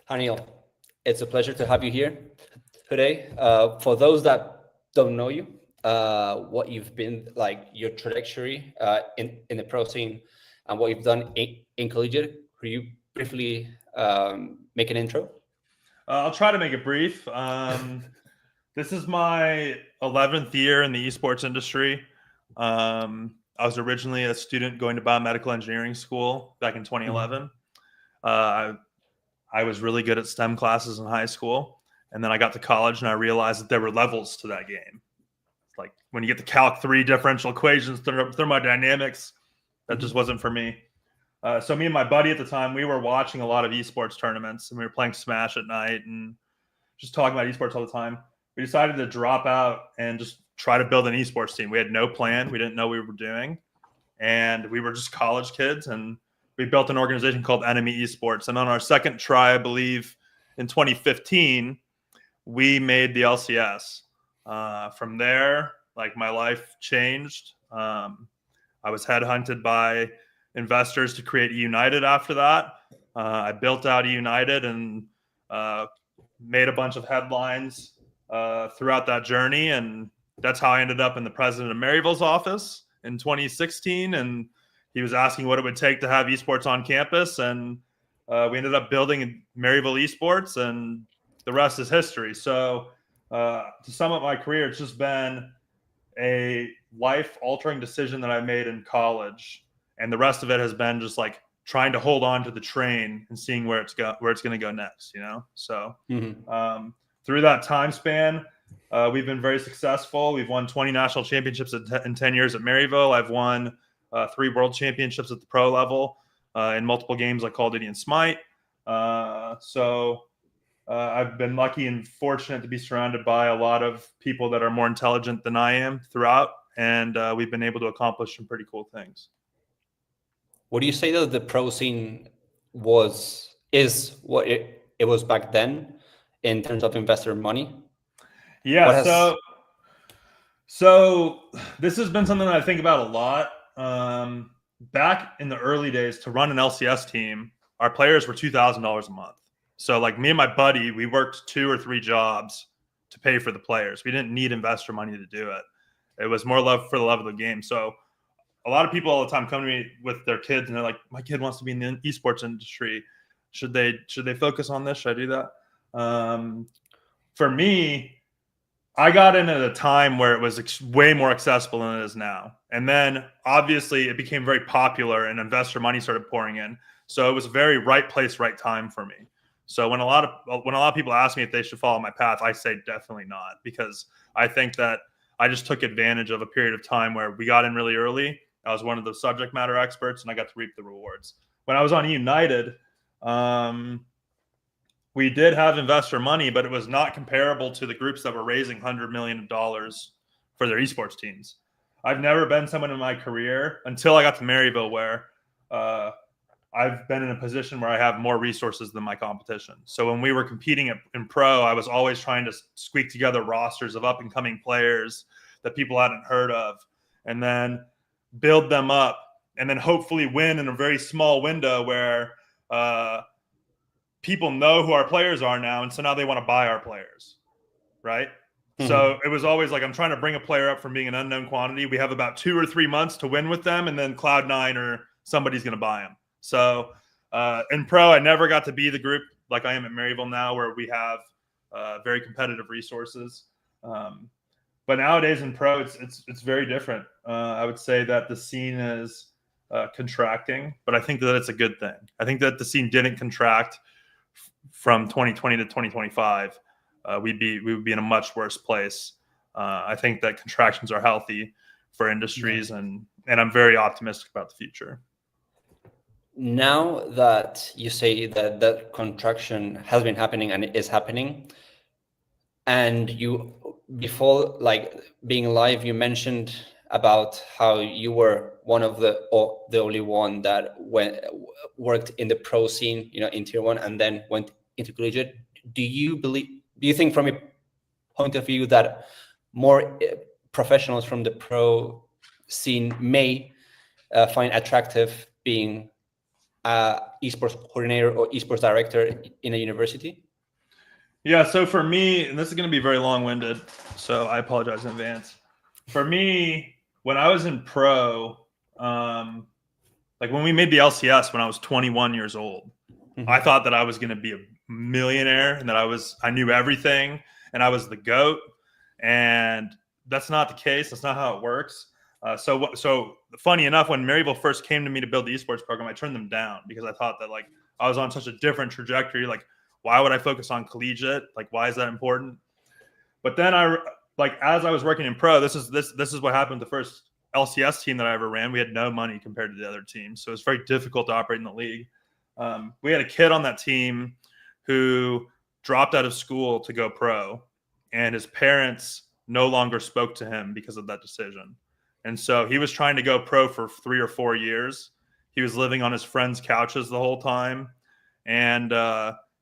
Daniel, it's a pleasure to have you here today. For those that don't know you, what you've been like, your trajectory in the pro scene, and what you've done in collegiate, could you briefly make an intro? I'll try to make it brief. This is my 11th year in the esports industry. I was originally a student going to biomedical engineering school back in 2011. I was really good at STEM classes in high school. And then I got to college and I realized that there were levels to that game. Like when you get to Calc 3 differential equations, thermodynamics, that just wasn't for me. So me and my buddy at the time, we were watching a lot of esports tournaments and we were playing Smash at night and just talking about esports all the time. We decided to drop out and just try to build an esports team. We had no plan. We didn't know what we were doing. And we were just college kids. And we built an organization called Enemy Esports. And on our second try, I believe in 2015, we made the LCS. From there, like my life changed. I was headhunted by investors to create United after that. I built out United and made a bunch of headlines throughout that journey. And that's how I ended up in the president of Maryville's office in 2016. And he was asking what it would take to have esports on campus. And we ended up building Maryville Esports, and the rest is history. So to sum up my career, it's just been a life-altering decision that I made in college. And the rest of it has been just like trying to hold on to the train and seeing where it's going to go next, you know? So through that time span, we've been very successful. We've won 20 national championships in 10 years at Maryville. I've won 3 world championships at the pro level in multiple games like Call of Duty and Smite. So I've been lucky and fortunate to be surrounded by a lot of people that are more intelligent than I am throughout. And we've been able to accomplish some pretty cool things. What do you say that the pro scene is what it was back then in terms of investor money? Yeah, so this has been something that I think about a lot. Back in the early days, to run an LCS team, our players were $2,000 a month. So like me and my buddy, we worked 2 or 3 jobs to pay for the players. We didn't need investor money to do it. It was more love for the love of the game. So a lot of people all the time come to me with their kids and they're like, my kid wants to be in the esports industry. Should they focus on this? Should I do that? For me, I got in at a time where it was way more accessible than it is now. And then obviously it became very popular and investor money started pouring in. So it was a very right place, right time for me. So when a lot of people ask me if they should follow my path, I say definitely not, because I think that I just took advantage of a period of time where we got in really early. I was one of the subject matter experts and I got to reap the rewards. When I was on United, we did have investor money, but it was not comparable to the groups that were raising $100 million for their esports teams. I've never been someone in my career until I got to Maryville where I've been in a position where I have more resources than my competition. So when we were competing in pro, I was always trying to squeak together rosters of up and coming players that people hadn't heard of, and then build them up, and then hopefully win in a very small window where people know who our players are now. And so now they want to buy our players. Right. So it was always like, I'm trying to bring a player up from being an unknown quantity. We have about 2 or 3 months to win with them. And then Cloud9 or somebody's going to buy them. So in pro, I never got to be the group like I am at Maryville now, where we have very competitive resources. But nowadays in pro, it's very different. I would say that the scene is contracting, but I think that it's a good thing. I think that the scene didn't contract from 2020 to 2025. We would be in a much worse place. I think that contractions are healthy for industries, and I'm very optimistic about the future. Now that you say that that contraction has been happening and it is happening, and you, before like being live, you mentioned about how you were one of the only one that worked in the pro scene, in tier 1, and then went into collegiate. Do you think from a point of view that more professionals from the pro scene may find attractive being esports coordinator or esports director in a university? Yeah, so for me, and this is going to be very long-winded, so I apologize in advance. For me, when I was in pro, like when we made the LCS when I was 21 years old, I thought that I was going to be a millionaire and that I knew everything and I was the GOAT. And that's not the case. That's not how it works. So funny enough, when Maryville first came to me to build the esports program, I turned them down because I thought that like I was on such a different trajectory. Like, why would I focus on collegiate? Like, why is that important? But then as I was working in pro, this is what happened. The first LCS team that I ever ran, we had no money compared to the other teams, so it's very difficult to operate in the league. We had a kid on that team who dropped out of school to go pro, and his parents no longer spoke to him because of that decision. And so he was trying to go pro for 3 or 4 years. He was living on his friends' couches the whole time, and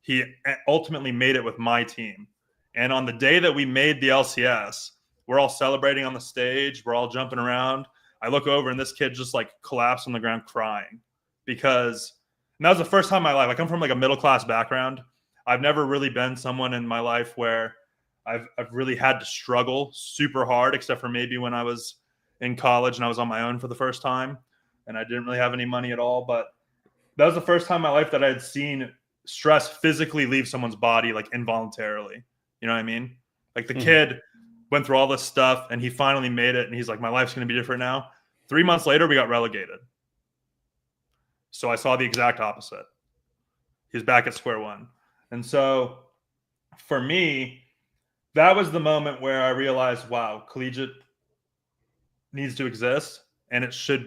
he ultimately made it with my team. And on the day that we made the LCS, we're all celebrating on the stage. We're all jumping around. I look over and this kid just like collapsed on the ground crying because that was the first time in my life. I come from like a middle-class background. I've never really been someone in my life where I've really had to struggle super hard, except for maybe when I was in college and I was on my own for the first time and I didn't really have any money at all. But that was the first time in my life that I had seen stress physically leave someone's body like involuntarily. You know what I mean? Like the kid went through all this stuff and he finally made it. And he's like, my life's going to be different now. 3 months later, we got relegated. So I saw the exact opposite. He was back at square one. And so for me, that was the moment where I realized, wow, collegiate needs to exist. And it should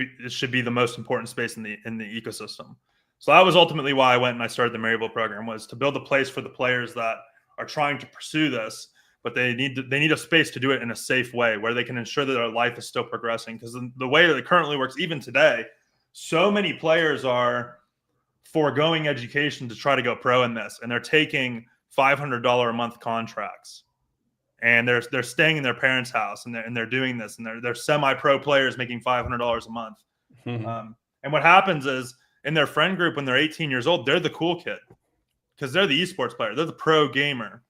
be the most important space in the ecosystem. So that was ultimately why I went and I started the Maryville program, was to build a place for the players that are trying to pursue this, but they need a space to do it in a safe way where they can ensure that their life is still progressing. Because the way that it currently works, even today, so many players are foregoing education to try to go pro in this, and they're taking $500 a month contracts, and they're staying in their parents' house, and they're doing this, and they're semi-pro players making $500 a month. And what happens is in their friend group when they're 18 years old, they're the cool kid because they're the esports player, they're the pro gamer,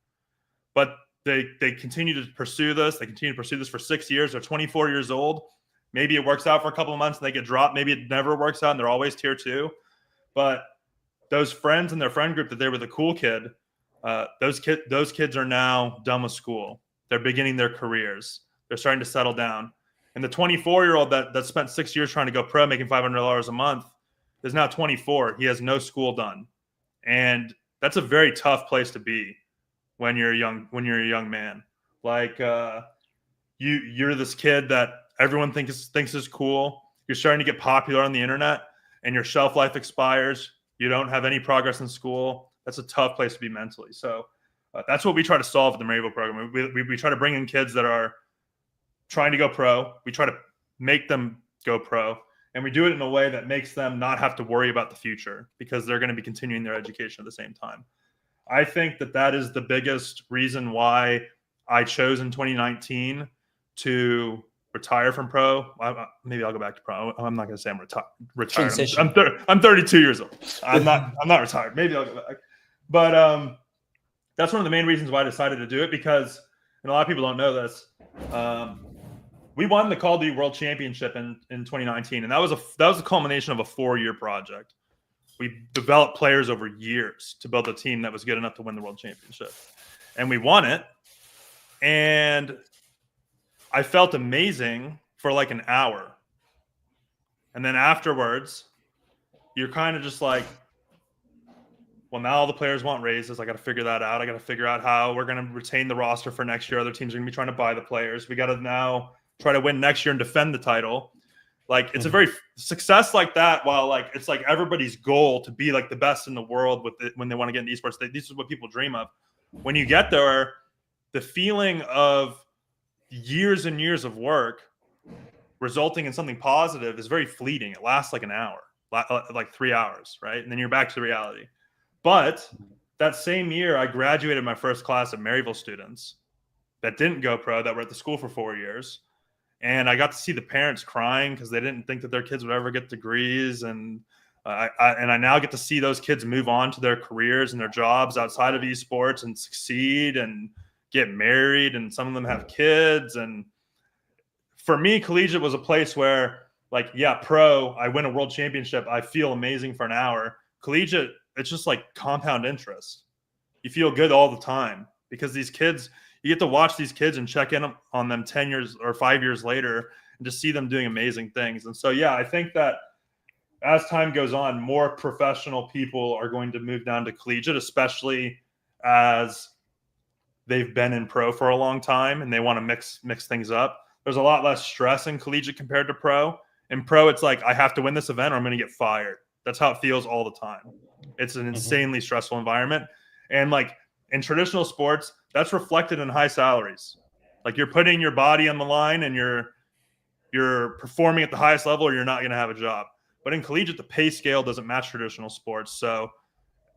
but they continue to pursue this. They continue to pursue this for 6 years. They're 24 years old. Maybe it works out for a couple of months and they get dropped. Maybe it never works out and they're always tier 2. But those friends in their friend group that they were the cool kid, those kids are now done with school. They're beginning their careers. They're starting to settle down. And the 24-year-old that spent 6 years trying to go pro, making $500 a month, is now 24. He has no school done. And that's a very tough place to be when you're a young man. Like you're this kid that everyone thinks is cool. You're starting to get popular on the internet and your shelf life expires. You don't have any progress in school. That's a tough place to be mentally. So that's what we try to solve with the Maryville program. We try to bring in kids that are trying to go pro. We try to make them go pro. And we do it in a way that makes them not have to worry about the future because they're going to be continuing their education at the same time. I think that is the biggest reason why I chose in 2019 to retire from pro. Maybe I'll go back to pro. I'm not going to say I'm retired. I'm 32 years old. I'm not retired. Maybe I'll go back. But that's one of the main reasons why I decided to do it, because, and a lot of people don't know this, we won the Call of Duty World Championship in 2019, and that was a culmination of a 4-year project. We developed players over years to build a team that was good enough to win the World Championship, and we won it. And I felt amazing for like an hour, and then afterwards, you're kind of just like, well, now all the players want raises. I got to figure that out. I got to figure out how we're going to retain the roster for next year. Other teams are going to be trying to buy the players. We got to now try to win next year and defend the title. Like, it's a very success like that. While like it's like everybody's goal to be like the best in the world with it when they want to get into esports. This is what people dream of. When you get there, the feeling of years and years of work resulting in something positive is very fleeting. It lasts like an hour, like 3 hours, right? And then you're back to reality. But that same year, I graduated my first class of Maryville students that didn't go pro, that were at the school for 4 years. And I got to see the parents crying because they didn't think that their kids would ever get degrees. And I now get to see those kids move on to their careers and their jobs outside of esports and succeed and get married, and some of them have kids. And for me, collegiate was a place where, like, yeah, pro, I win a world championship, I feel amazing for an hour. Collegiate, it's just like compound interest. You feel good all the time because these kids, you get to watch these kids and check in on them 10 years or 5 years later and just see them doing amazing things. And so, yeah, I think that as time goes on, more professional people are going to move down to collegiate, especially as they've been in pro for a long time and they want to mix things up. There's a lot less stress in collegiate compared to pro. In pro, it's like, I have to win this event or I'm going to get fired. That's how it feels all the time. It's an insanely stressful environment. And like in traditional sports, that's reflected in high salaries. Like you're putting your body on the line and you're performing at the highest level or you're not going to have a job. But in collegiate, the pay scale doesn't match traditional sports. So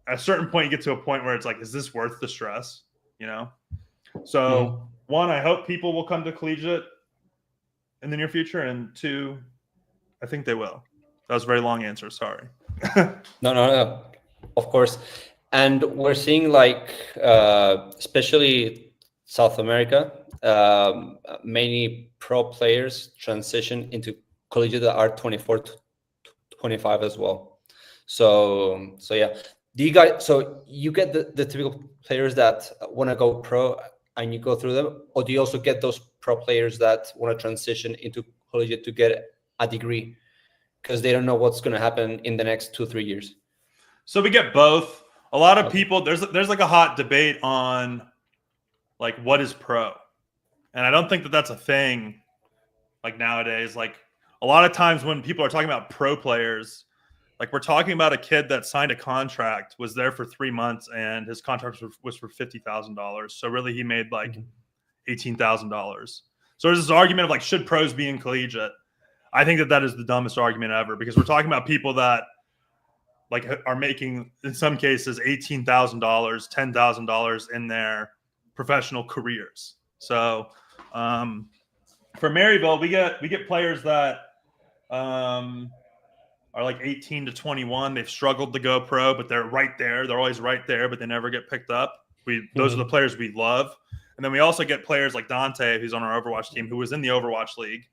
at a certain point, you get to a point where it's like, is this worth the stress? You know? So one, I hope people will come to collegiate in the near future. And two, I think they will. That was a very long answer. Sorry. No. Of course. And we're seeing like, especially South America, many pro players transition into collegiate that are 24 to 25 as well. So yeah. Do you guys, so you get the typical players that want to go pro and you go through them, or do you also get those pro players that want to transition into collegiate to get a degree because they don't know what's going to happen in the next 2-3 years? So we get both. A lot of people, there's like a hot debate on like what is pro, and I don't think that that's a thing like nowadays. Like a lot of times when people are talking about pro players, like we're talking about a kid that signed a contract, was there for 3 months, and his contract was for $50,000. So really, he made like $18,000. So there's this argument of like, should pros be in collegiate? I think that is the dumbest argument ever, because we're talking about people that like are making, in some cases, $18,000, $10,000 in their professional careers. So for Maryville, we get players that are like 18 to 21. They've struggled to go pro, but they're right there. They're always right there, but they never get picked up. Those are the players we love. And then we also get players like Dante, who's on our Overwatch team, who was in the Overwatch League.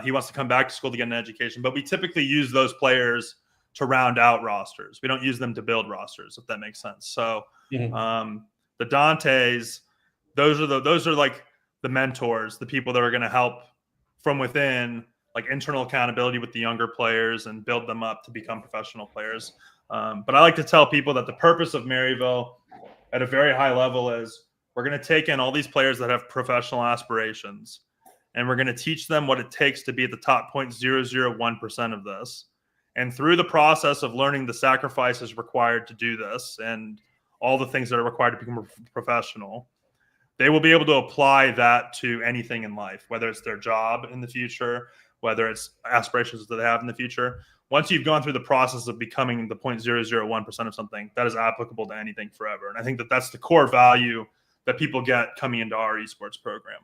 He wants to come back to school to get an education, but we typically use those players to round out rosters. We don't use them to build rosters, if that makes sense. So the Dantes, those are like the mentors, the people that are going to help from within, like internal accountability with the younger players and build them up to become professional players. But I like to tell people that the purpose of Maryville at a very high level is we're going to take in all these players that have professional aspirations, and we're going to teach them what it takes to be at the top 0.001% of this. And through the process of learning the sacrifices required to do this and all the things that are required to become a professional, they will be able to apply that to anything in life, whether it's their job in the future, whether it's aspirations that they have in the future. Once you've gone through the process of becoming the 0.001% of something, that is applicable to anything forever. And I think that that's the core value that people get coming into our esports program.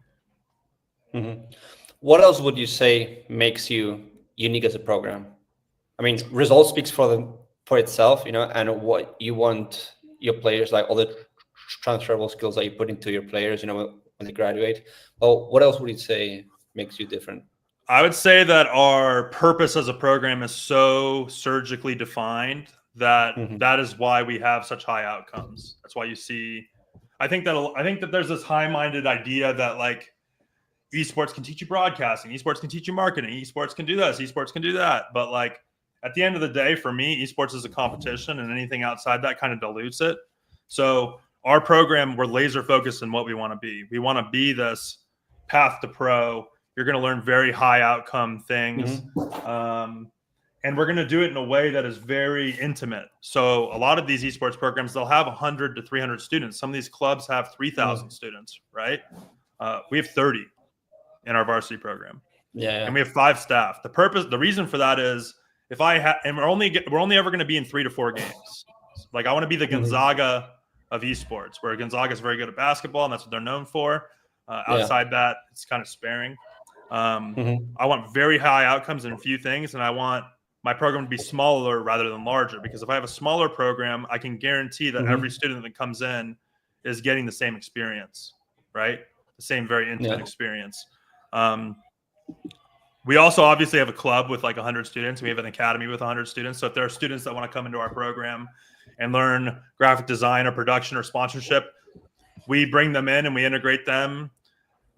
What else would you say makes you unique as a program? I mean, results speaks for itself, you know, and what you want your players, like all the transferable skills that you put into your players, you know, when they graduate. Well, what else would you say makes you different? I would say that our purpose as a program is so surgically defined that that is why we have such high outcomes. That's why you see, I think that there's this high-minded idea that like esports can teach you broadcasting, esports can teach you marketing, esports can do this, esports can do that. But like at the end of the day, for me, esports is a competition, and anything outside that kind of dilutes it. So our program, we're laser focused on what we want to be. We want to be this path to pro. You're going to learn very high outcome things. And we're going to do it in a way that is very intimate. So a lot of these esports programs, they'll have 100 to 300 students. Some of these clubs have 3,000 students, right? We have 30 in our varsity program. And we have 5 staff. The reason for that is and we're only ever going to be in 3 to 4 games. Like I want to be the Gonzaga of esports, where Gonzaga is very good at basketball and that's what they're known for. Outside that, it's kind of sparing. I want very high outcomes in a few things, and I want my program to be smaller rather than larger, because if I have a smaller program, I can guarantee that every student that comes in is getting the same experience, right? The same very intimate experience. We also obviously have a club with like 100 students. We have an academy with 100 students. So if there are students that want to come into our program and learn graphic design or production or sponsorship, we bring them in and we integrate them,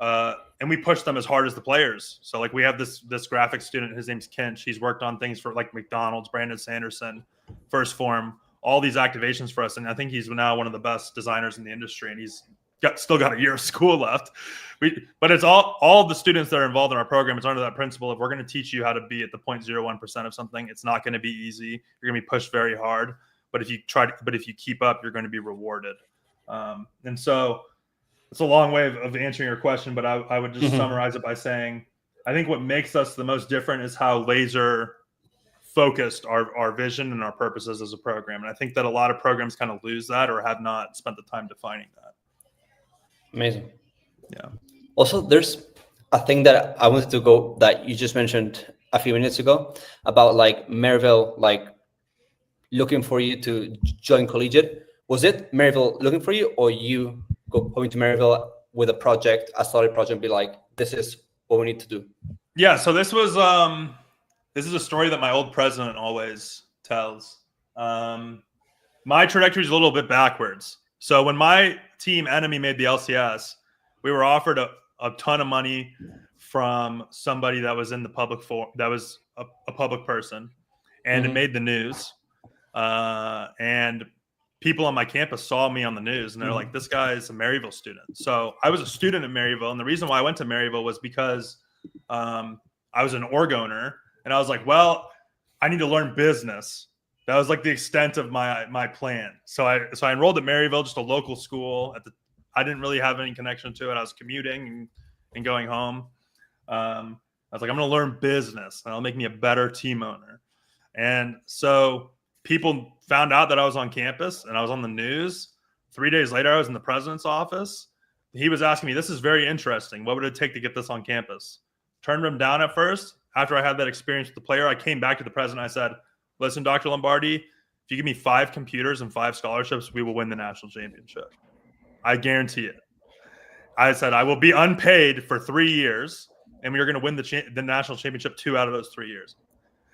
and we push them as hard as the players. So like we have this graphic student, his name's Kent. He's worked on things for like McDonald's, Brandon Sanderson, First Form, all these activations for us. And I think he's now one of the best designers in the industry, and he's still got a year of school left. But it's all the students that are involved in our program. It's under that principle of we're going to teach you how to be at the 0.01% of something. It's not going to be easy. You're going to be pushed very hard. But if you keep up, you're going to be rewarded. And so it's a long way of answering your question, but I would just summarize it by saying, I think what makes us the most different is how laser focused our vision and our purposes as a program. And I think that a lot of programs kind of lose that or have not spent the time defining that. Amazing. Yeah. Also, there's a thing that I wanted to go that you just mentioned a few minutes ago about like Maryville, like looking for you to join collegiate. Was it Maryville looking for you, or you going to Maryville with a project, a solid project, and be like, this is what we need to do? Yeah. So this is a story that my old president always tells. My trajectory is a little bit backwards. So when my team Enemy made the LCS, we were offered a ton of money from somebody that was in the that was a public person, and it made the news. And people on my campus saw me on the news, and they're like, this guy is a Maryville student. So I was a student at Maryville, and the reason why I went to Maryville was because I was an org owner, and I was like, well, I need to learn business. That was like the extent of my plan. So I enrolled at Maryville, just a local school. I didn't really have any connection to it. I was commuting and going home. I was like, I'm going to learn business, and it'll make me a better team owner. And so people found out that I was on campus and I was on the news. 3 days later, I was in the president's office. He was asking me, this is very interesting. What would it take to get this on campus? Turned him down at first. After I had that experience with the player, I came back to the president. I said, listen, Dr. Lombardi, if you give me 5 computers and 5 scholarships, we will win the national championship. I guarantee it. I said, I will be unpaid for 3 years, and we are going to win the national championship 2 out of those 3 years.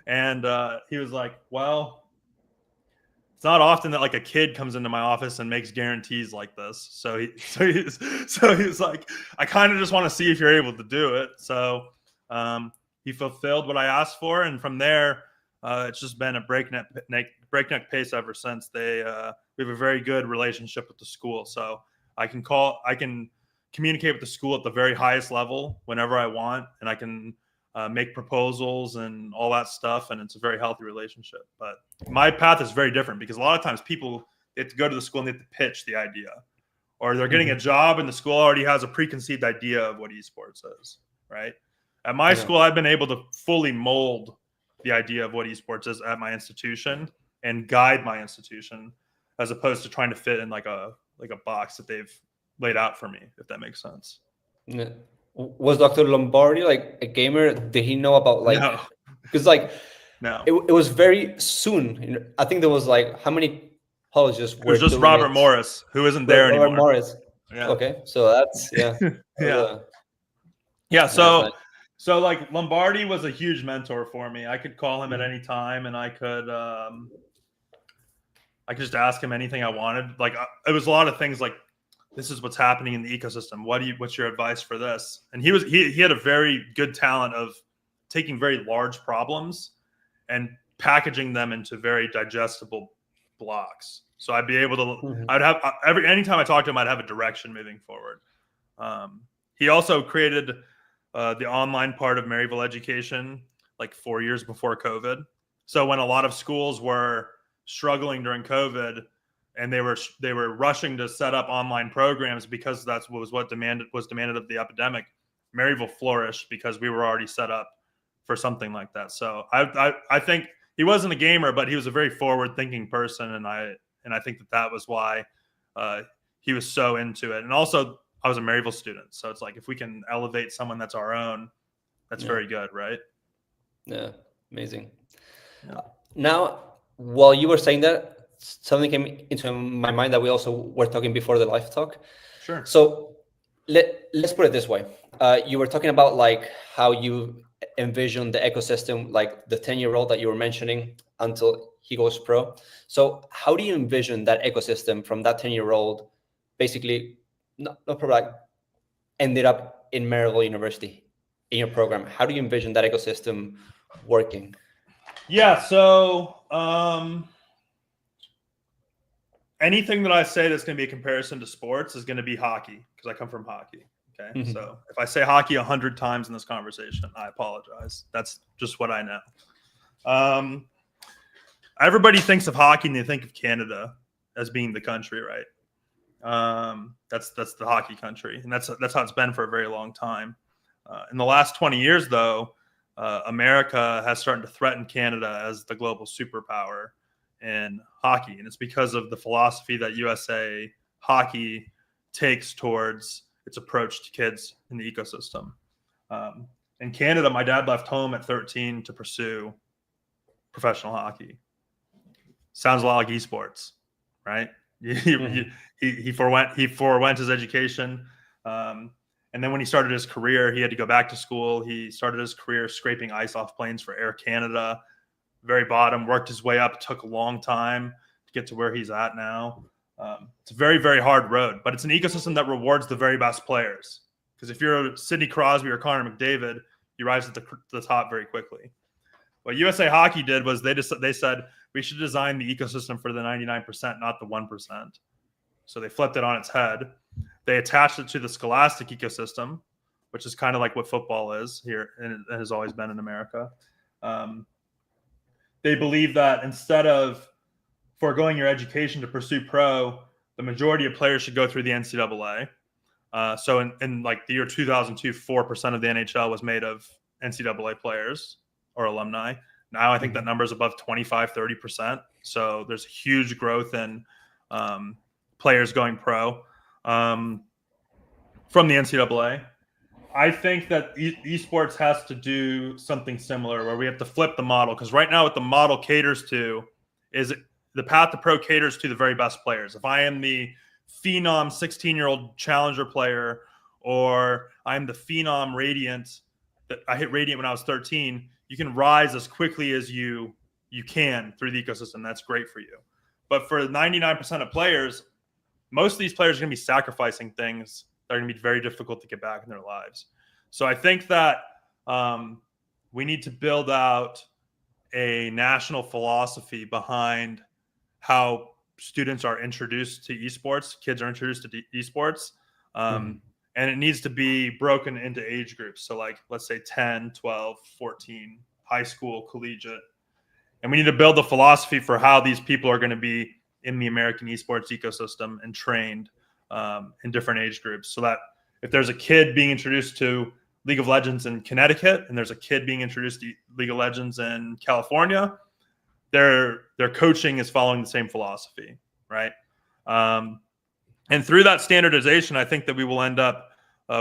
And he was like, well, it's not often that like a kid comes into my office and makes guarantees like this. So he was like, I kind of just want to see if you're able to do it. So he fulfilled what I asked for, and from there, it's just been a breakneck pace ever since. We have a very good relationship with the school, so I can communicate with the school at the very highest level whenever I want, and I can make proposals and all that stuff, and it's a very healthy relationship. But my path is very different because a lot of times people have to go to the school and they have to pitch the idea, or they're getting a job and the school already has a preconceived idea of what esports is, right? At my school, I've been able to fully mold the idea of what esports is at my institution and guide my institution, as opposed to trying to fit in like a box that they've laid out for me, if that makes sense. Yeah. Was Dr. Lombardi like a gamer? Did he know about like? No. Because like, no, it was very soon. I think there was like how many colleges were? It was just Robert Morris, who isn't there anymore. Robert Morris. Yeah. Okay, so that's yeah. So like Lombardi was a huge mentor for me. I could call him at any time, and I could just ask him anything I wanted. Like it was a lot of things like, this is what's happening in the ecosystem. What's your advice for this? And he had a very good talent of taking very large problems and packaging them into very digestible blocks. So I'd be able to, I'd have anytime I talked to him, I'd have a direction moving forward. He also created the online part of Maryville education like 4 years before COVID. So when a lot of schools were struggling during COVID, and they were rushing to set up online programs because that's what was demanded of the epidemic, Maryville flourished because we were already set up for something like that. So I think he wasn't a gamer, but he was a very forward-thinking person, and I think that was why he was so into it. And also, I was a Maryville student, so it's like if we can elevate someone that's our own, that's very good, right? Yeah, amazing. Yeah. Now, while you were saying that, something came into my mind that we also were talking before the live talk. Sure. So let's put it this way. You were talking about like how you envision the ecosystem, like the 10-year-old that you were mentioning until he goes pro. So how do you envision that ecosystem from that 10-year-old basically not probably like ended up in Maryville University in your program? How do you envision that ecosystem working? Yeah. So anything that I say that's going to be a comparison to sports is going to be hockey because I come from hockey. Okay. Mhm. So if I say hockey 100 times in this conversation, I apologize. That's just what I know. Everybody thinks of hockey and they think of Canada as being the country, right? That's the hockey country, and that's how it's been for a very long time. In the last 20 years, though, America has started to threaten Canada as the global superpower in hockey, and it's because of the philosophy that USA Hockey takes towards its approach to kids in the ecosystem. In Canada, my dad left home at 13 to pursue professional hockey. Sounds a lot like esports, right? He forewent his education, and then when he started his career, he had to go back to school. He started his career scraping ice off planes for Air Canada, very bottom, worked his way up, took a long time to get to where he's at now. It's a very, very hard road, but it's an ecosystem that rewards the very best players. Because if you're Sidney Crosby or Connor McDavid, you rise to the top very quickly. What USA Hockey did was they said we should design the ecosystem for the 99%, not the 1%. So they flipped it on its head. They attached it to the scholastic ecosystem, which is kind of like what football is here and it has always been in America. They believe that instead of foregoing your education to pursue pro, the majority of players should go through the NCAA. So in like the year 2002, 4% of the NHL was made of NCAA players or alumni. Now I think that number is above 25, 30%. So there's huge growth in players going pro from the NCAA. I think that esports has to do something similar where we have to flip the model, because right now what the model caters to is the path to pro caters to the very best players. If I am the phenom 16-year-old challenger player, or I'm the phenom radiant, that I hit radiant when I was 13, you can rise as quickly as you can through the ecosystem. That's great for you. But for 99% of players, most of these players are going to be sacrificing things that are going to be very difficult to get back in their lives. So I think that we need to build out a national philosophy behind how students are introduced to esports, kids are introduced to esports. And it needs to be broken into age groups. So like, let's say 10, 12, 14, high school, collegiate. And we need to build a philosophy for how these people are going to be in the American esports ecosystem and trained in different age groups. So that if there's a kid being introduced to League of Legends in Connecticut and there's a kid being introduced to League of Legends in California, their coaching is following the same philosophy, right? And through that standardization, I think that we will end up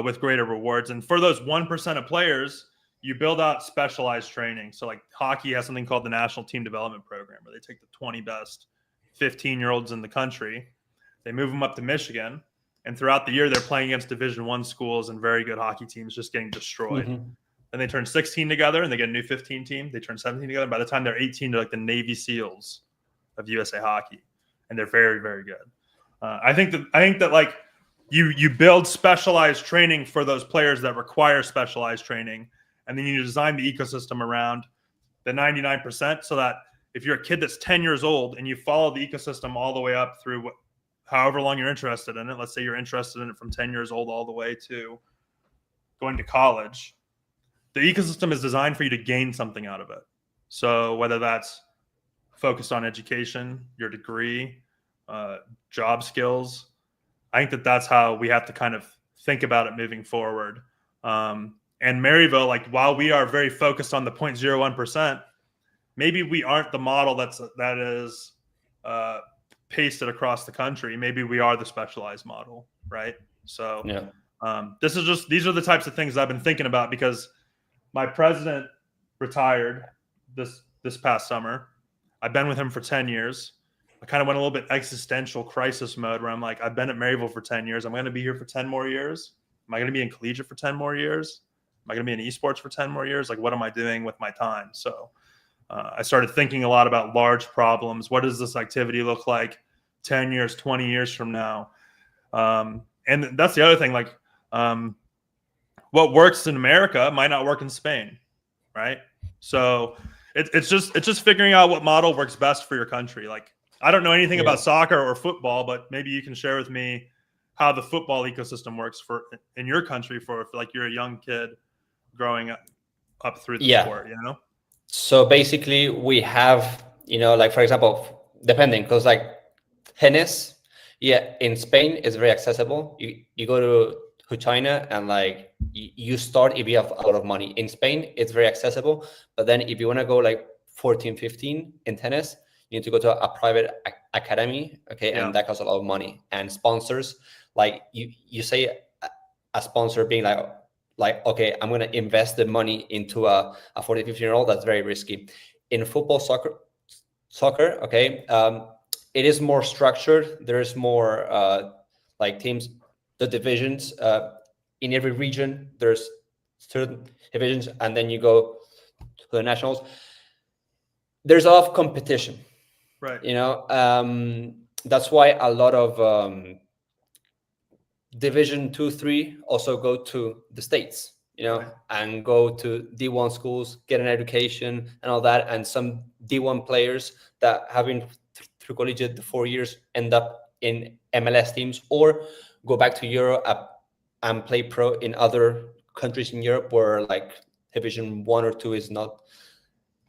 with greater rewards. And for those 1% of players, you build out specialized training. So like hockey has something called the National Team Development Program, where they take the 20 best 15-year-olds in the country, they move them up to Michigan, and throughout the year, they're playing against Division I schools and very good hockey teams just getting destroyed. And they turn 16 together and they get a new 15 team. They turn 17 together. By the time they're 18, they're like the Navy SEALs of USA Hockey. And they're very, very good. I think that like you build specialized training for those players that require specialized training. And then you design the ecosystem around the 99% so that if you're a kid that's 10 years old and you follow the ecosystem all the way up through however long you're interested in it, let's say you're interested in it from 10 years old all the way to going to college, the ecosystem is designed for you to gain something out of it. So whether that's focused on education, your degree, job skills, I think that that's how we have to kind of think about it moving forward. And Maryville, like while we are very focused on the 0.01%, maybe we aren't the model that is pasted across the country. Maybe we are the specialized model, right? So these are the types of things I've been thinking about, because my president retired this this past summer. I've been with him for 10 years. I kind of went a little bit existential crisis mode where I'm like, I've been at Maryville for 10 years. I'm going to be here for 10 more years. Am I going to be in collegiate for 10 more years? Am I going to be in esports for 10 more years? Like, what am I doing with my time? So I started thinking a lot about large problems. What does this activity look like 10 years, 20 years from now? And that's the other thing, like what works in America might not work in Spain, right? So it's just figuring out what model works best for your country. Like, I don't know anything about soccer or football, but maybe you can share with me how the football ecosystem works in your country for like you're a young kid growing up through the sport, you know? So basically we have, like for example, depending, because like tennis, in Spain it's very accessible. You go to China and like you start if you have a lot of money. In Spain it's very accessible, but then if you want to go like 14, 15 in tennis, you need to go to a private academy, and that costs a lot of money. And sponsors, like you say a sponsor being like, okay, I'm going to invest the money into a 14, 15-year-old, that's very risky. In football, soccer, it is more structured. There's more like teams, the divisions, in every region, there's certain divisions, and then you go to the nationals. There's a lot of competition, right? That's why a lot of Division 2, 3 also go to the States, Right. and go to D1 schools, get an education and all that. And some D1 players that have been through collegiate the 4 years end up in MLS teams or go back to Europe and play pro in other countries in Europe where like Division 1 or 2 is not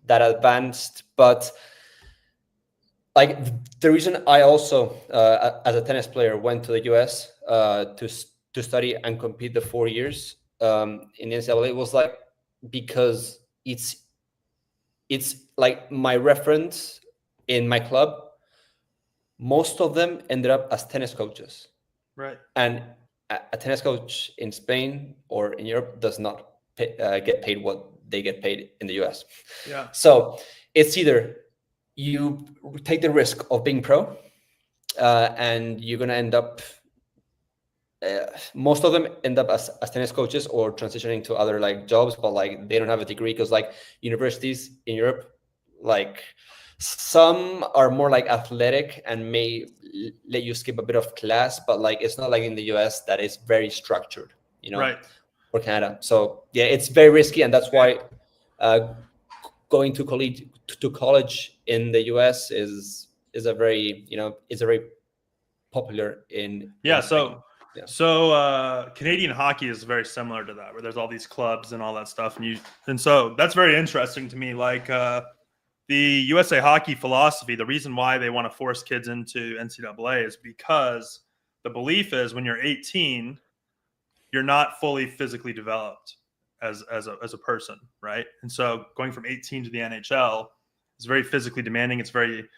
that advanced. But like the reason I also, as a tennis player, went to the US to study and compete the 4 years in the NCAA was like because it's like my reference in my club. Most of them ended up as tennis coaches, right? And a tennis coach in Spain or in Europe does not get paid what they get paid in the US. Yeah. So it's either you take the risk of being pro, and you're going to end up, most of them end up as tennis coaches or transitioning to other like jobs, but like they don't have a degree because like universities in Europe, like some are more like athletic and may let you skip a bit of class, but like it's not like in the US that is very structured, Right. or Canada. So yeah, it's very risky, and that's why going to college in the US is a very popular in So Canadian hockey is very similar to that, where there's all these clubs and all that stuff, and so that's very interesting to me. Like the USA hockey philosophy, the reason why they want to force kids into NCAA is because the belief is when you're 18, you're not fully physically developed as a person, right? And so going from 18 to the NHL is very physically demanding. It's very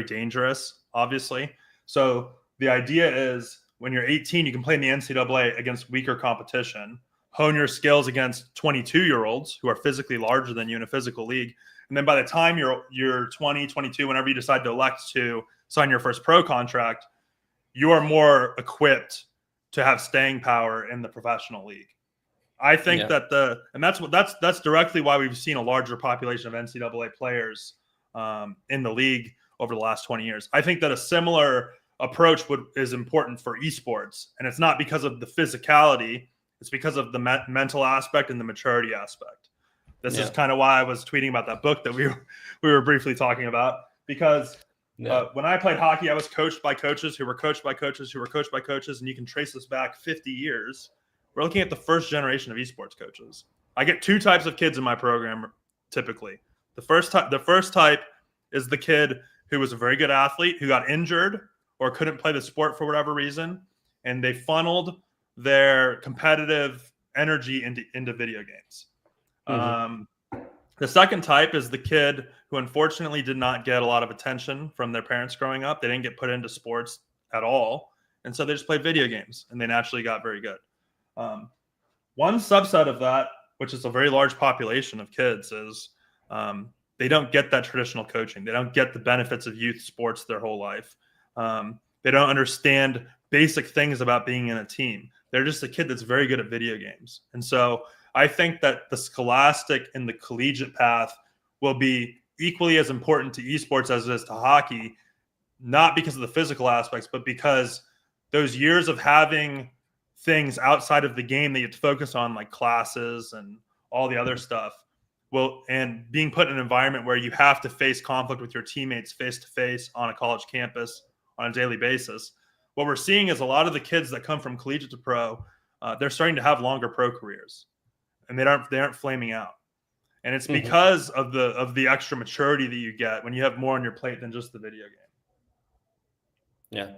dangerous, obviously. So the idea is when you're 18, you can play in the NCAA against weaker competition, hone your skills against 22-year-olds who are physically larger than you in a physical league. And then by the time you're 20, 22, whenever you decide to elect to sign your first pro contract, you are more equipped to have staying power in the professional league. I think that's directly why we've seen a larger population of NCAA players in the league over the last 20 years. I think that a similar approach is important for esports, and it's not because of the physicality; it's because of the mental aspect and the maturity aspect. This is kind of why I was tweeting about that book that we were briefly talking about, because when I played hockey, I was coached by coaches who were coached by coaches who were coached by coaches, and you can trace this back 50 years. We're looking at the first generation of esports coaches. I get two types of kids in my program typically. The first type is the kid who was a very good athlete who got injured or couldn't play the sport for whatever reason, and they funneled their competitive energy into video games. The second type is the kid who unfortunately did not get a lot of attention from their parents growing up. They didn't get put into sports at all, and so they just played video games, and they naturally got very good. One subset of that, which is a very large population of kids, is they don't get that traditional coaching. They don't get the benefits of youth sports their whole life. They don't understand basic things about being in a team. They're just a kid that's very good at video games. And so I think that the scholastic and the collegiate path will be equally as important to esports as it is to hockey, not because of the physical aspects, but because those years of having things outside of the game that you have to focus on, like classes and all the other stuff, and being put in an environment where you have to face conflict with your teammates face to face on a college campus on a daily basis. What we're seeing is a lot of the kids that come from collegiate to pro, they're starting to have longer pro careers, and they aren't flaming out. And it's because of the extra maturity that you get when you have more on your plate than just the video game.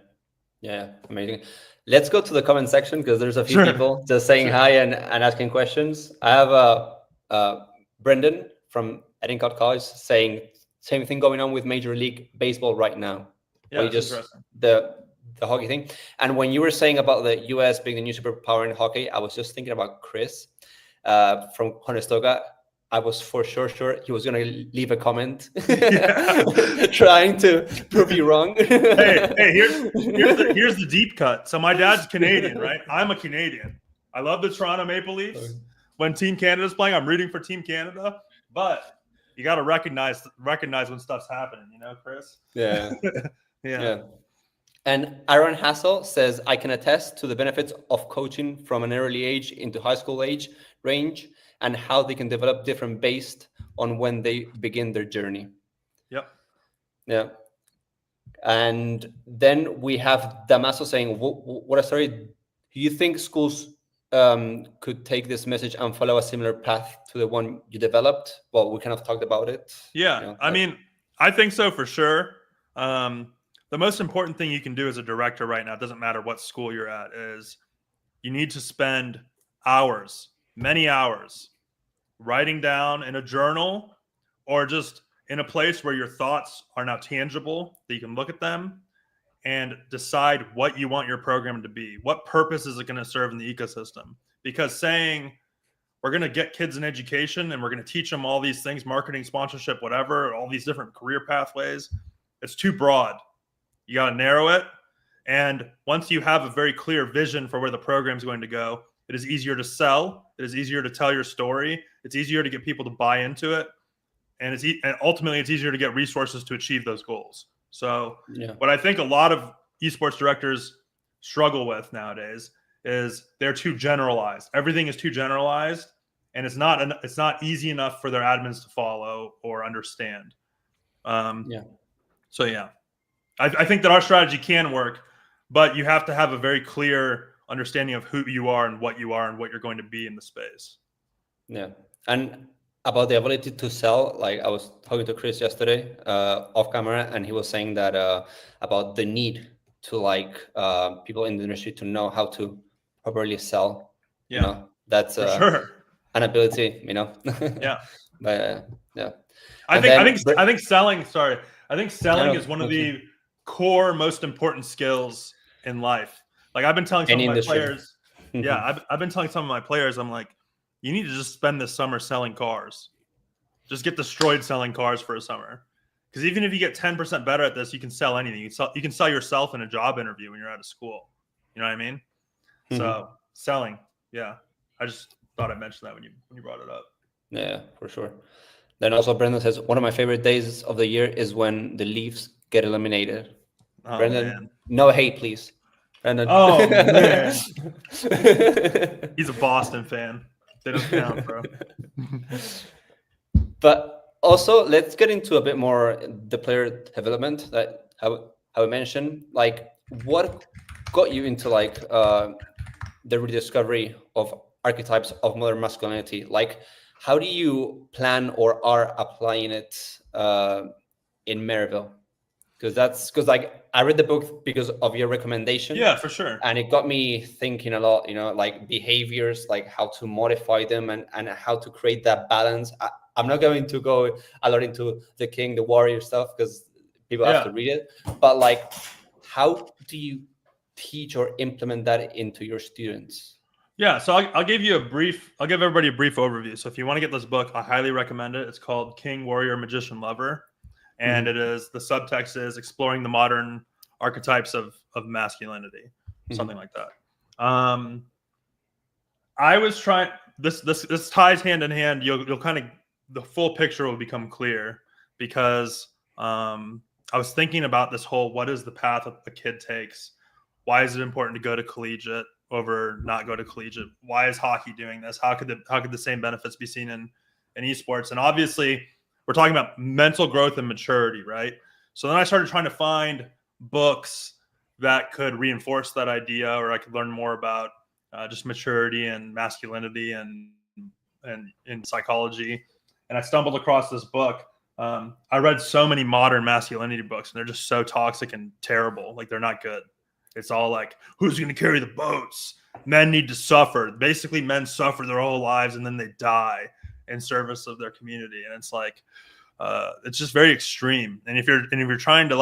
Yeah, amazing. Let's go to the comment section because there's a few people just saying hi and asking questions. I have Brendan from Edincourt College saying same thing going on with Major League Baseball right now. Yeah, just the hockey thing. And when you were saying about the US being the new superpower in hockey, I was just thinking about Chris from Conestoga. I was for sure he was going to leave a comment trying to prove you wrong. hey, here's the deep cut. So my dad's Canadian, right? I'm a Canadian. I love the Toronto Maple Leafs. When Team Canada's playing, I'm rooting for Team Canada. But you got to recognize when stuff's happening, Chris? Yeah. Yeah. And Aaron Hassel says, I can attest to the benefits of coaching from an early age into high school age range and how they can develop different based on when they begin their journey. Yep. Yeah. And then we have Damaso saying, what a story. Do you think schools could take this message and follow a similar path to the one you developed? Well, we kind of talked about it. Yeah. I mean, I think so for sure. The most important thing you can do as a director right now, it doesn't matter what school you're at, is you need to spend hours, many hours, writing down in a journal or just in a place where your thoughts are now tangible, that you can look at them and decide what you want your program to be. What purpose is it going to serve in the ecosystem? Because saying we're going to get kids an education and we're going to teach them all these things, marketing, sponsorship, whatever, all these different career pathways, it's too broad. You got to narrow it. And once you have a very clear vision for where the program is going to go, it is easier to sell. It is easier to tell your story. It's easier to get people to buy into it. And ultimately, it's easier to get resources to achieve those goals. So what I think a lot of esports directors struggle with nowadays is they're too generalized. Everything is too generalized, and it's not easy enough for their admins to follow or understand. So I think that our strategy can work, but you have to have a very clear understanding of who you are and what you're going to be in the space. Yeah. And about the ability to sell, like I was talking to Chris yesterday off camera, and he was saying that about the need to people in the industry to know how to properly sell. Yeah. That's sure an ability, Yeah. But yeah. I think selling is one of the core most important skills in life. Like I've been telling some of my players, I've been telling some of my players, I'm like, you need to just spend this summer selling cars. Just get destroyed selling cars for a summer. Because even if you get 10% better at this, you can sell anything. You can sell yourself in a job interview when you're out of school. You know what I mean? So selling, I just thought I'd mention that when you brought it up. Yeah, for sure. Then also Brendan says, one of my favorite days of the year is when the Leafs get eliminated. Oh, Brendan, man. no hate, please. Brendan. Oh, man. He's a Boston fan. They don't count, bro. But also, let's get into a bit more the player development that how I mentioned. Like, what got you into the rediscovery of archetypes of modern masculinity? Like, how do you plan or are applying it in Maryville? Because I read the book because of your recommendation. Yeah, for sure. And it got me thinking a lot, like behaviors, like how to modify them and how to create that balance. I'm not going to go a lot into the king, the warrior stuff because people have to read it. But how do you teach or implement that into your students? Yeah, so I'll give everybody a brief overview. So if you want to get this book, I highly recommend it. It's called King, Warrior, Magician, Lover. And Mm-hmm. it is, the subtext is exploring the modern archetypes of masculinity, something like that. I was trying, this ties hand in hand. You'll kind of, the full picture will become clear because I was thinking about this whole, what is the path that a kid takes? Why is it important to go to collegiate over not go to collegiate? Why is hockey doing this? How could the same benefits be seen in esports? And obviously, we're talking about mental growth and maturity, right? So then I started trying to find books that could reinforce that idea, or I could learn more about just maturity and masculinity and in psychology. And I stumbled across this book. I read so many modern masculinity books, and they're just so toxic and terrible. Like, they're not good. It's all like, who's going to carry the boats? Men need to suffer. Basically, men suffer their whole lives and then they die in service of their community. And it's like, it's just very extreme. And if you're trying to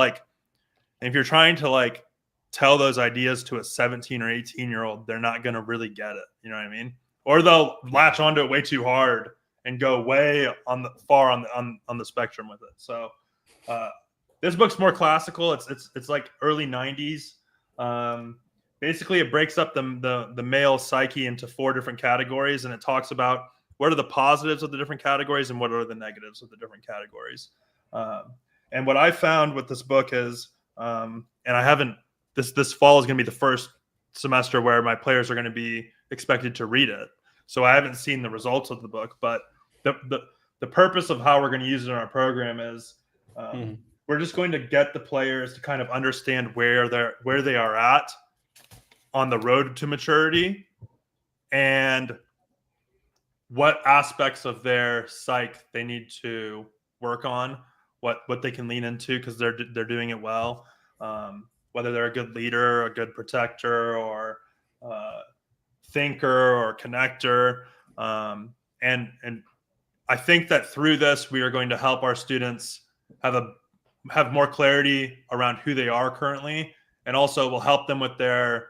like tell those ideas to a 17 or 18-year-old, they're not going to really get it. You know what I mean? Or they'll latch onto it way too hard and go way on the spectrum with it. So this book's more classical. It's like early 90s. Basically, it breaks up the male psyche into 4 different categories, and it talks about what are the positives of the different categories and what are the negatives of the different categories. And what I found with this book is, and I haven't, this fall is going to be the first semester where my players are going to be expected to read it. So I haven't seen the results of the book, but the purpose of how we're going to use it in our program is we're just going to get the players to kind of understand where they are at on the road to maturity and what aspects of their psyche they need to work on, what they can lean into because they're doing it well, whether they're a good leader, a good protector, or thinker or connector, and I think that through this we are going to help our students have more clarity around who they are currently, and also will help them with their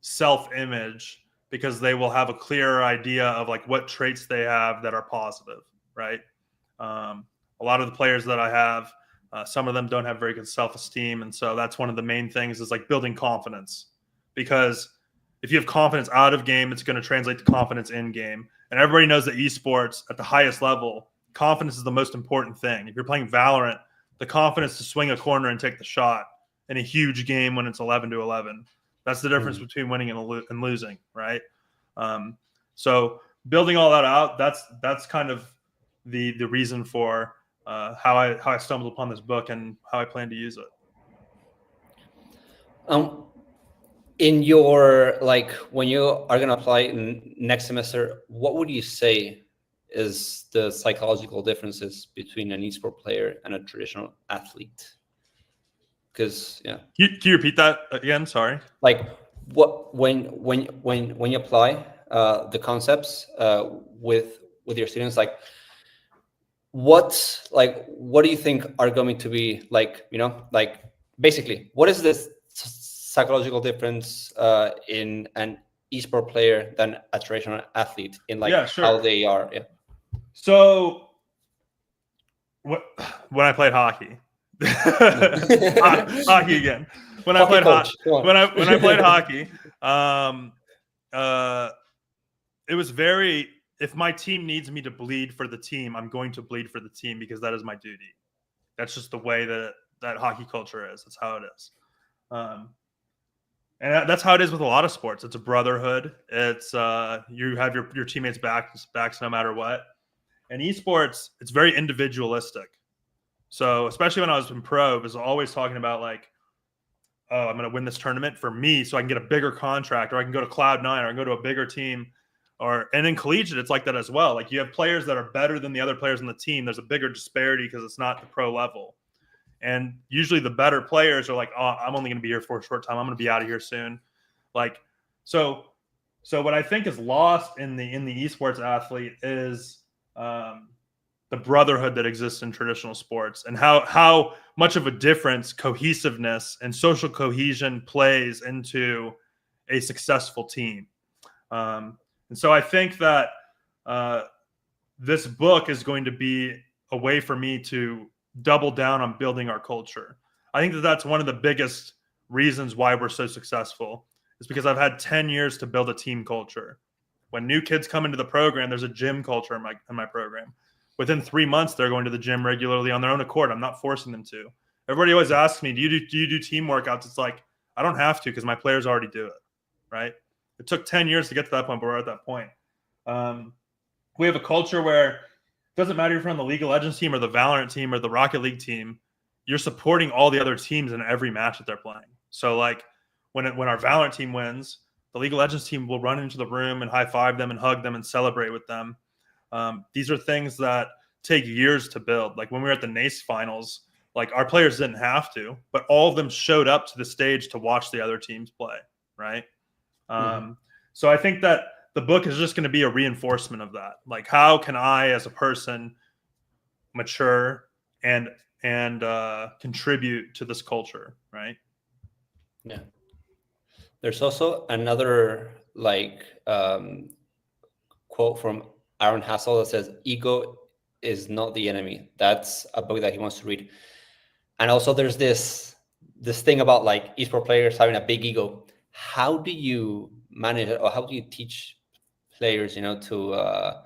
self-image, because they will have a clearer idea of like what traits they have that are positive, right? A lot of the players that I have, some of them don't have very good self-esteem, and so that's one of the main things is like building confidence, because if you have confidence out of game, it's going to translate to confidence in game. And everybody knows that esports at the highest level, confidence is the most important thing. If you're playing Valorant, the confidence to swing a corner and take the shot in a huge game when it's 11-11. That's the difference between winning and losing, right? So building all that out, that's kind of the reason for how I stumbled upon this book and how I plan to use it. In your, like, when you are going to apply in next semester, what would you say is the psychological differences between an esport player and a traditional athlete? Because can you repeat that again? Sorry. Like, what when you apply the concepts with your students, like what do you think are going to be like, like basically what is this psychological difference in an esport player than a traditional athlete in how they are? Yeah. So when I played hockey, hockey again. When I played hockey, it was very, if my team needs me to bleed for the team, I'm going to bleed for the team because that is my duty. That's just the way that hockey culture is. That's how it is. And that's how it is with a lot of sports. It's a brotherhood. It's you have your teammates' backs no matter what. And esports, it's very individualistic. So especially when I was in pro, I was always talking about like, oh, I'm going to win this tournament for me so I can get a bigger contract, or I can go to Cloud9, or I can go to a bigger team. And in collegiate, it's like that as well. Like, you have players that are better than the other players on the team. There's a bigger disparity because it's not the pro level. And usually the better players are like, oh, I'm only going to be here for a short time. I'm going to be out of here soon. Like, so what I think is lost in the esports athlete is the brotherhood that exists in traditional sports, and how much of a difference cohesiveness and social cohesion plays into a successful team. And so I think that this book is going to be a way for me to double down on building our culture. I think that that's one of the biggest reasons why we're so successful, is because I've had 10 years to build a team culture. When new kids come into the program, there's a gym culture in my program. Within 3 months, they're going to the gym regularly on their own accord. I'm not forcing them to. Everybody always asks me, do you do team workouts? It's like, I don't have to, because my players already do it, right? It took 10 years to get to that point, but we're at that point. We have a culture where it doesn't matter if you're on the League of Legends team or the Valorant team or the Rocket League team, you're supporting all the other teams in every match that they're playing. So like when our Valorant team wins, the League of Legends team will run into the room and high five them and hug them and celebrate with them. These are things that take years to build. Like when we were at the NACE finals, like our players didn't have to, but all of them showed up to the stage to watch the other teams play, right? So I think that the book is just going to be a reinforcement of that. Like, how can I, as a person, mature and contribute to this culture, right? Yeah. There's also another quote from Aaron Hassel that says, "Ego is not the enemy." That's a book that he wants to read. And also, there's this thing about like esports players having a big ego. How do you manage it, or how do you teach players, to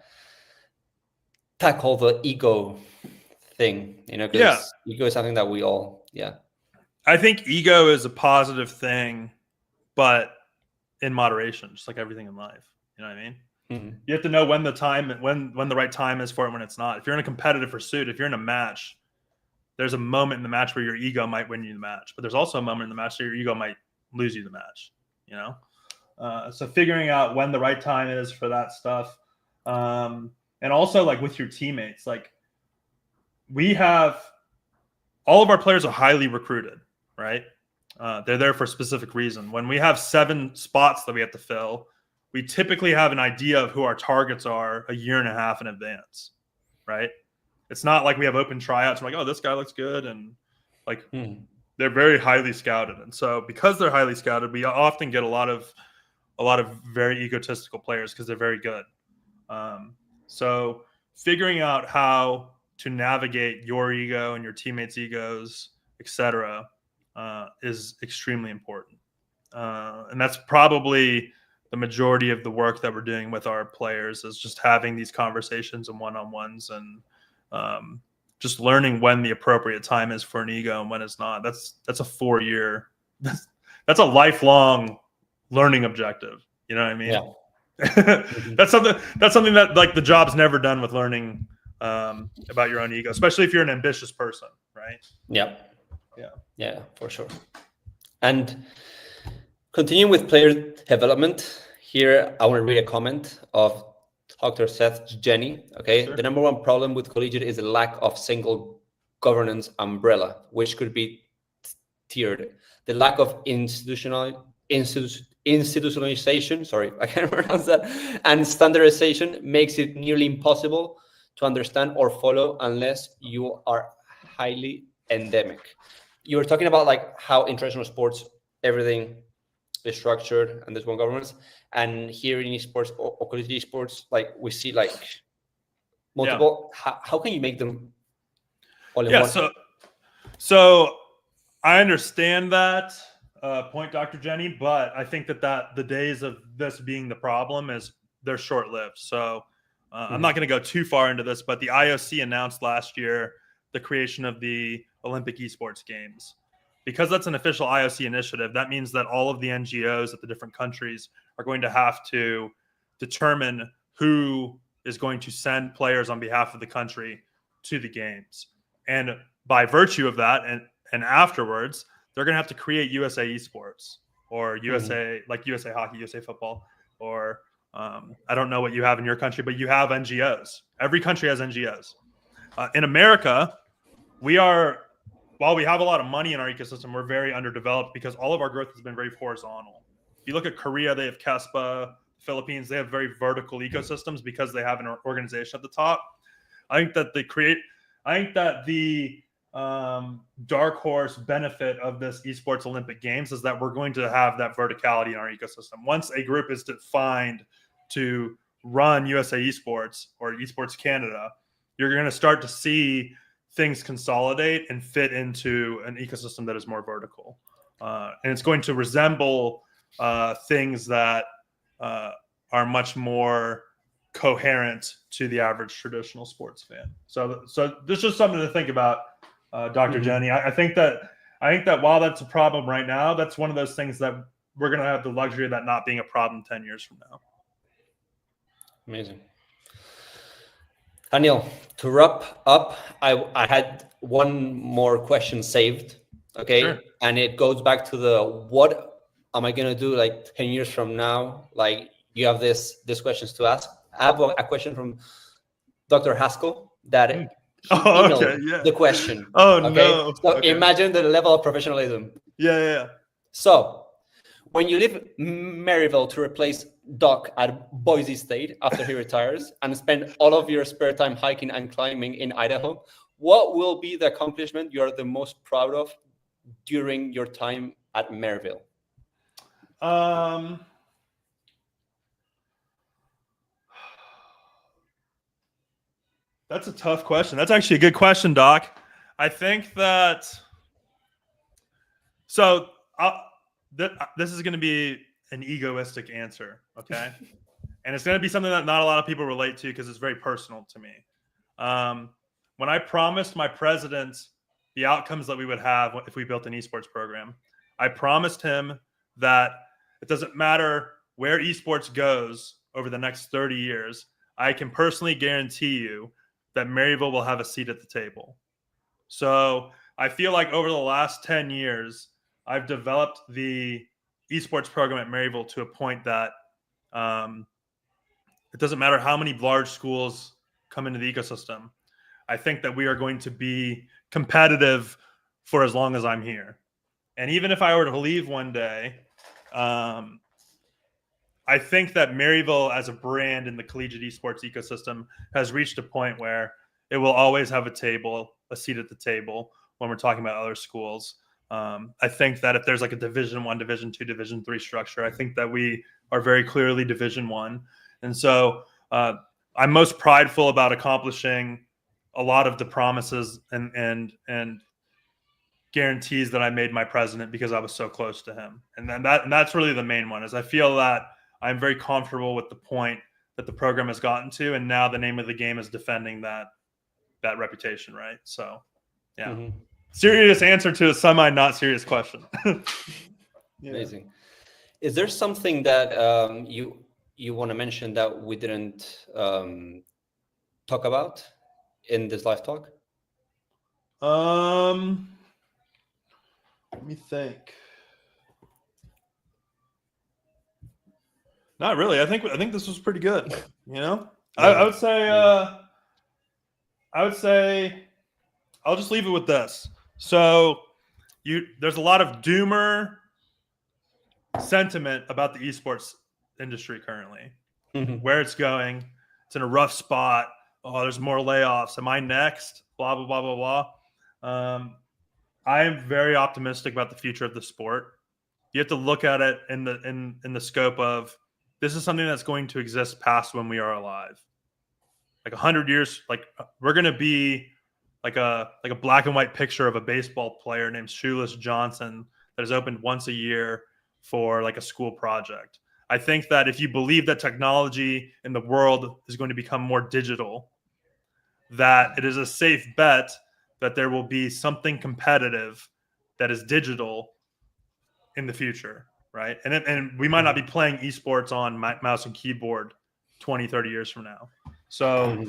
tackle the ego thing? Because ego is something that we all, I think ego is a positive thing, but in moderation, just like everything in life. You know what I mean? Mm-hmm. You have to know when the right time is for it, when it's not. If you're in a competitive pursuit, if you're in a match, there's a moment in the match where your ego might win you the match, but there's also a moment in the match where your ego might lose you the match. So figuring out when the right time is for that stuff, and also like with your teammates, like we have all of our players are highly recruited, right? They're there for a specific reason. When we have 7 spots that we have to fill, we typically have an idea of who our targets are a year and a half in advance, right? It's not like we have open tryouts. We're like, oh, this guy looks good. And like, they're very highly scouted. And so because they're highly scouted, we often get a lot of very egotistical players because they're very good. So figuring out how to navigate your ego and your teammates' egos, etc., is extremely important. And that's probably the majority of the work that we're doing with our players, is just having these conversations and one-on-ones, and just learning when the appropriate time is for an ego and when it's not. That's a 4-year, that's a lifelong learning objective. You know what I mean? Yeah. That's something that like the job's never done with learning about your own ego, especially if you're an ambitious person, right? Yeah, for sure. And continuing with player development, here I want to read a comment of Dr. Seth Jenny. Okay, sure. The number one problem with collegiate is the lack of single governance umbrella, which could be tiered. The lack of institutionalization, sorry, I can't pronounce that, and standardization makes it nearly impossible to understand or follow unless you are highly endemic. You were talking about like how international sports, everything is structured and there's one governance, and here in esports or collegiate esports, like we see like multiple. How can you make them all in one? So I understand that point, Dr. Jenny, but I think that the days of this being the problem they're short-lived. So I'm not going to go too far into this, but the IOC announced last year the creation of the Olympic Esports Games. Because that's an official IOC initiative, that means that all of the NGOs at the different countries are going to have to determine who is going to send players on behalf of the country to the games. And by virtue of that, and afterwards, they're going to have to create USA Esports or USA, like USA Hockey, USA Football, or I don't know what you have in your country, but you have NGOs. Every country has NGOs. In America, while we have a lot of money in our ecosystem, we're very underdeveloped because all of our growth has been very horizontal. If you look at Korea, they have KESPA. Philippines, they have very vertical ecosystems because they have an organization at the top. I think that the dark horse benefit of this esports Olympic Games is that we're going to have that verticality in our ecosystem. Once a group is defined to run USA Esports or Esports Canada, you're going to start to see things consolidate and fit into an ecosystem that is more vertical. And it's going to resemble things that are much more coherent to the average traditional sports fan. So this is just something to think about, Dr. Jenny. I think that while that's a problem right now, that's one of those things that we're going to have the luxury of that not being a problem 10 years from now. Amazing. Daniel, to wrap up, I had one more question saved. Okay. Sure. And it goes back to the, what am I going to do like 10 years from now? Like, you have these questions to ask. I have a question from Dr. Haskell that he emailed the question. Oh, okay? No. So imagine the level of professionalism. Yeah. So when you leave Maryville to replace Doc at Boise State after he retires and spend all of your spare time hiking and climbing in Idaho, what will be the accomplishment you're the most proud of during your time at Maryville? That's a tough question. That's actually a good question, Doc. I think that this is going to be an egoistic answer, okay? And it's going to be something that not a lot of people relate to because it's very personal to me. When I promised my president the outcomes that we would have if we built an esports program, I promised him that it doesn't matter where esports goes over the next 30 years, I can personally guarantee you that Maryville will have a seat at the table. So I feel like over the last 10 years, I've developed the esports program at Maryville to a point that it doesn't matter how many large schools come into the ecosystem. I think that we are going to be competitive for as long as I'm here. And even if I were to leave one day, I think that Maryville as a brand in the collegiate esports ecosystem has reached a point where it will always have a seat at the table when we're talking about other schools. I think that if there's like a Division I, Division II, Division III structure, I think that we are very clearly Division I. And so I'm most prideful about accomplishing a lot of the promises and guarantees that I made my president because I was so close to him. And then that's really the main one, is I feel that I'm very comfortable with the point that the program has gotten to, and now the name of the game is defending that reputation, right? So, yeah. Serious answer to a semi not serious question. Amazing. Is there something that you want to mention that we didn't talk about in this live talk? Let me think. Not really. I think this was pretty good. You know, I would say I'll just leave it with this. So there's a lot of doomer sentiment about the esports industry currently, where it's going. It's in a rough spot. Oh, there's more layoffs. Am I next? Blah, blah, blah, blah, blah. I am very optimistic about the future of the sport. You have to look at it in the scope of, this is something that's going to exist past when we are alive. Like 100 years, like we're going to be like a black and white picture of a baseball player named Shoeless Johnson that is opened once a year for like a school project. I think that if you believe that technology in the world is going to become more digital, that it is a safe bet that there will be something competitive that is digital in the future, right? And we might not be playing esports on mouse and keyboard 20, 30 years from now. So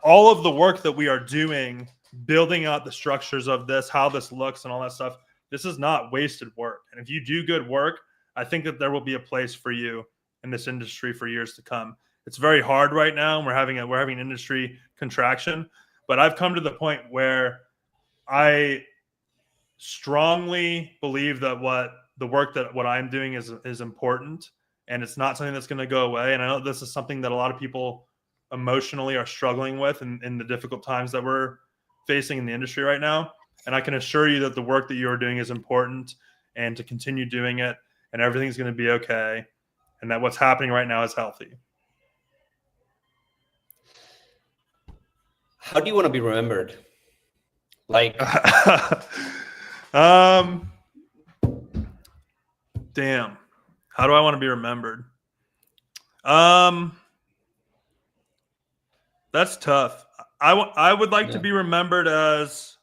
all of the work that we are doing, building out the structures of this, how this looks and all that stuff, this is not wasted work. And if you do good work, I think that there will be a place for you in this industry for years to come. It's very hard right now. We're having an industry contraction, but I've come to the point where I strongly believe that what I'm doing is important, and it's not something that's going to go away. And I know this is something that a lot of people emotionally are struggling with in the difficult times that we're facing in the industry right now. And I can assure you that the work that you are doing is important, and to continue doing it, and everything's going to be okay, and that what's happening right now is healthy. How do you want to be remembered? Like, damn, how do I want to be remembered? That's tough. I would like to be remembered as,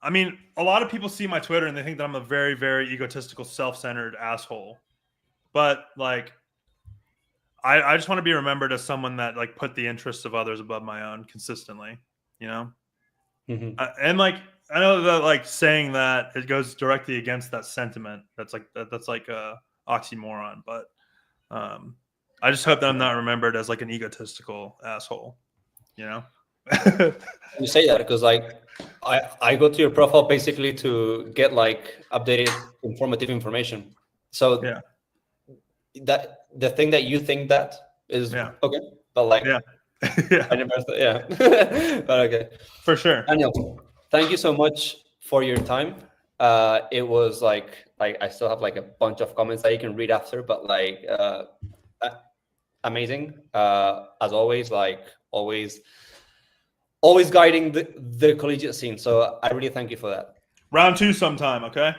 I mean, a lot of people see my Twitter and they think that I'm a very, very egotistical, self-centered asshole. But like, I just want to be remembered as someone that like put the interests of others above my own consistently, you know? And like, I know that like saying that it goes directly against that sentiment. That's like a oxymoron, but I just hope that I'm not remembered as like an egotistical asshole, you know? You say that because like I go to your profile basically to get like updated informative information. So yeah, that the thing that you think that is okay, but like yeah. I never but okay, for sure. Daniel, thank you so much for your time. It was like I still have like a bunch of comments that you can read after, but like amazing as always, like always guiding the collegiate scene. So I really thank you for that. Round 2 sometime, okay?